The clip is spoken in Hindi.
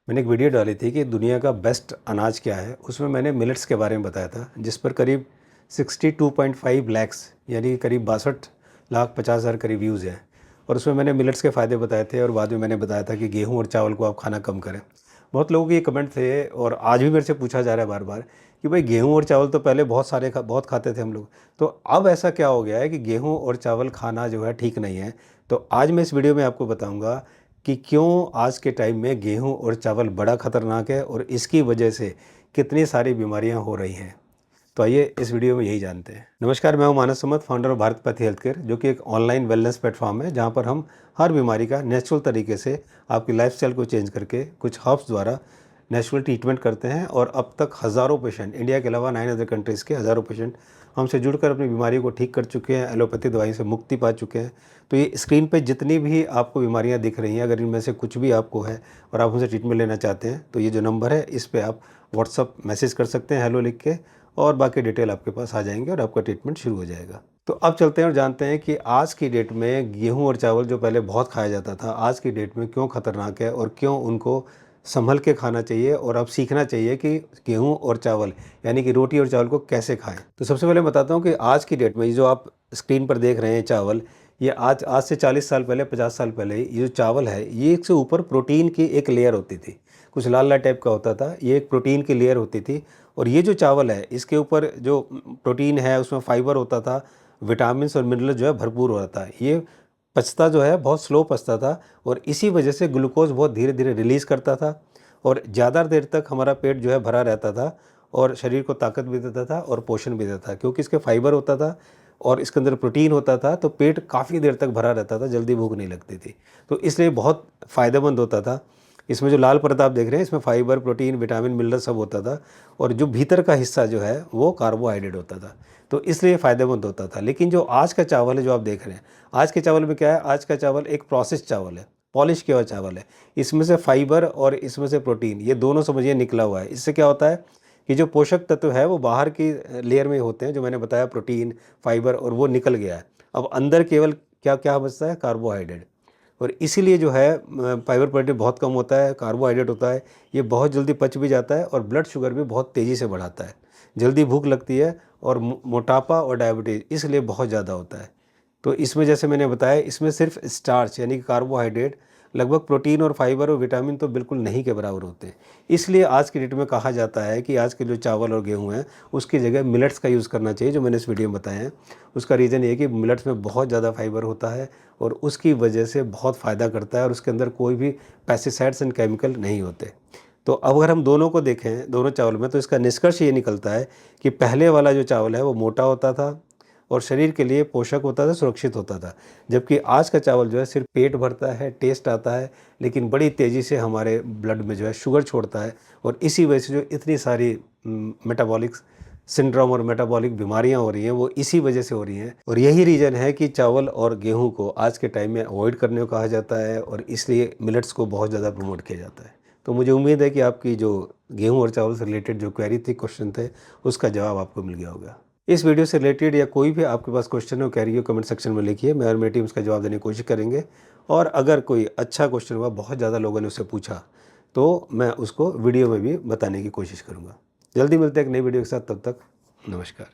मैंने एक वीडियो डाली थी कि दुनिया का बेस्ट अनाज क्या है। उसमें मैंने मिलेट्स के बारे में बताया था, जिस पर करीब 62.5 लैक्स यानी करीब 62,50,000 करीब व्यूज़ हैं। और उसमें मैंने मिलेट्स के फ़ायदे बताए थे और बाद में मैंने बताया था कि गेहूं और चावल को आप खाना कम करें। बहुत लोगों के ये कमेंट थे और आज भी मेरे से पूछा जा रहा है बार बार कि भाई गेहूं और चावल तो पहले बहुत खाते थे हम लोग, तो अब ऐसा क्या हो गया है कि गेहूँ और चावल खाना जो है ठीक नहीं है। तो आज मैं इस वीडियो में आपको बताऊँगा कि क्यों आज के टाइम में गेहूं और चावल बड़ा खतरनाक है और इसकी वजह से कितनी सारी बीमारियां हो रही हैं। तो आइए इस वीडियो में यही जानते हैं। नमस्कार, मैं हूं मानस समत, फाउंडर ऑफ भारत पथ हेल्थ केयर, जो कि एक ऑनलाइन वेलनेस प्लेटफॉर्म है जहां पर हम हर बीमारी का नेचुरल तरीके से आपकी लाइफस्टाइल को चेंज करके कुछ हर्ब्स द्वारा नेचुरल ट्रीटमेंट करते हैं। और अब तक हज़ारों पेशेंट, इंडिया के अलावा 9 अदर कंट्रीज़ के हज़ारों पेशेंट हमसे जुड़कर अपनी बीमारी को ठीक कर चुके हैं, एलोपैथी दवाई से मुक्ति पा चुके हैं। तो ये स्क्रीन पे जितनी भी आपको बीमारियां दिख रही हैं, अगर इनमें से कुछ भी आपको है और आप उनसे ट्रीटमेंट लेना चाहते हैं, तो ये जो नंबर है इस पे आप व्हाट्सअप मैसेज कर सकते हैं, हेलो लिख के, और बाकी डिटेल आपके पास आ जाएंगे और आपका ट्रीटमेंट शुरू हो जाएगा। तो अब चलते हैं और जानते हैं कि आज की डेट में गेहूं और चावल जो पहले बहुत खाया जाता था, आज की डेट में क्यों खतरनाक है और क्यों उनको संभल के खाना चाहिए और अब सीखना चाहिए कि गेहूं और चावल यानी कि रोटी और चावल को कैसे खाएं। तो सबसे पहले बताता हूं कि आज की डेट में ये जो आप स्क्रीन पर देख रहे हैं चावल, ये आज आज से 40 साल पहले, 50 साल पहले ये जो चावल है, ये एक से ऊपर प्रोटीन की एक लेयर होती थी, कुछ लाल लाल टाइप का होता था, ये एक प्रोटीन की लेयर होती थी। और ये जो चावल है इसके ऊपर जो प्रोटीन है उसमें फाइबर होता था, विटामिन और मिनरल जो है भरपूर होता था। ये पचता जो है बहुत स्लो पचता था और इसी वजह से ग्लूकोज बहुत धीरे धीरे रिलीज़ करता था और ज़्यादा देर तक हमारा पेट जो है भरा रहता था और शरीर को ताकत भी देता था और पोषण भी देता था, क्योंकि इसके फाइबर होता था और इसके अंदर प्रोटीन होता था। तो पेट काफ़ी देर तक भरा रहता था, जल्दी भूख नहीं लगती थी, तो इसलिए बहुत फ़ायदेमंद होता था। इसमें जो लाल परत आप देख रहे हैं, इसमें फाइबर, प्रोटीन, विटामिन, मिनरल सब होता था और जो भीतर का हिस्सा जो है वो कार्बोहाइड्रेट होता था, तो इसलिए फ़ायदेमंद होता था। लेकिन जो आज का चावल है जो आप देख रहे हैं, आज के चावल में क्या है, आज का चावल एक प्रोसेस चावल है, पॉलिश किया हुआ चावल है। इसमें से फाइबर और इसमें से प्रोटीन, ये दोनों समझिए निकला हुआ है। इससे क्या होता है कि जो पोषक तत्व है वो बाहर की लेयर में होते हैं, जो मैंने बताया प्रोटीन, फाइबर, और वो निकल गया है। अब अंदर केवल क्या क्या बचता है, कार्बोहाइड्रेट। और इसीलिए जो है फाइबर प्रोटीन बहुत कम होता है, कार्बोहाइड्रेट होता है, ये बहुत जल्दी पच भी जाता है और ब्लड शुगर भी बहुत तेज़ी से बढ़ाता है, जल्दी भूख लगती है और मोटापा और डायबिटीज़ इसलिए बहुत ज़्यादा होता है। तो इसमें जैसे मैंने बताया, इसमें सिर्फ स्टार्च यानी कि कार्बोहाइड्रेट, लगभग प्रोटीन और फाइबर और विटामिन तो बिल्कुल नहीं के बराबर होते हैं। इसलिए आज की डेट में कहा जाता है कि आज के जो चावल और गेहूं हैं उसकी जगह मिलेट्स का यूज़ करना चाहिए, जो मैंने इस वीडियो में बताया है। उसका रीज़न ये है कि मिलेट्स में बहुत ज़्यादा फाइबर होता है और उसकी वजह से बहुत फ़ायदा करता है और उसके अंदर कोई भी पेस्टिसाइड्स एंड केमिकल नहीं होते। तो अब अगर हम दोनों को देखें, दोनों चावल में, तो इसका निष्कर्ष ये निकलता है कि पहले वाला जो चावल है वो मोटा होता था और शरीर के लिए पोषक होता था, सुरक्षित होता था। जबकि आज का चावल जो है सिर्फ पेट भरता है, टेस्ट आता है, लेकिन बड़ी तेज़ी से हमारे ब्लड में जो है शुगर छोड़ता है और इसी वजह से जो इतनी सारी मेटाबॉलिक सिंड्रोम और मेटाबॉलिक बीमारियां हो रही हैं वो इसी वजह से हो रही हैं। और यही रीज़न है कि चावल और गेहूं को आज के टाइम में अवॉइड करने को कहा जाता है और इसलिए मिलेट्स को बहुत ज़्यादा प्रमोट किया जाता है। तो मुझे उम्मीद है कि आपकी जो गेहूं और चावल से रिलेटेड जो क्वेरी थी, क्वेश्चन थे, उसका जवाब आपको मिल गया होगा। इस वीडियो से रिलेटेड या कोई भी आपके पास क्वेश्चन हो, क्वेरी हो, कमेंट सेक्शन में लिखिए, मैं और मेरी टीम उसका जवाब देने की कोशिश करेंगे। और अगर कोई अच्छा क्वेश्चन हुआ, बहुत ज़्यादा लोगों ने उससे पूछा, तो मैं उसको वीडियो में भी बताने की कोशिश करूँगा। जल्दी मिलते हैं एक नई वीडियो के साथ, तब तक नमस्कार।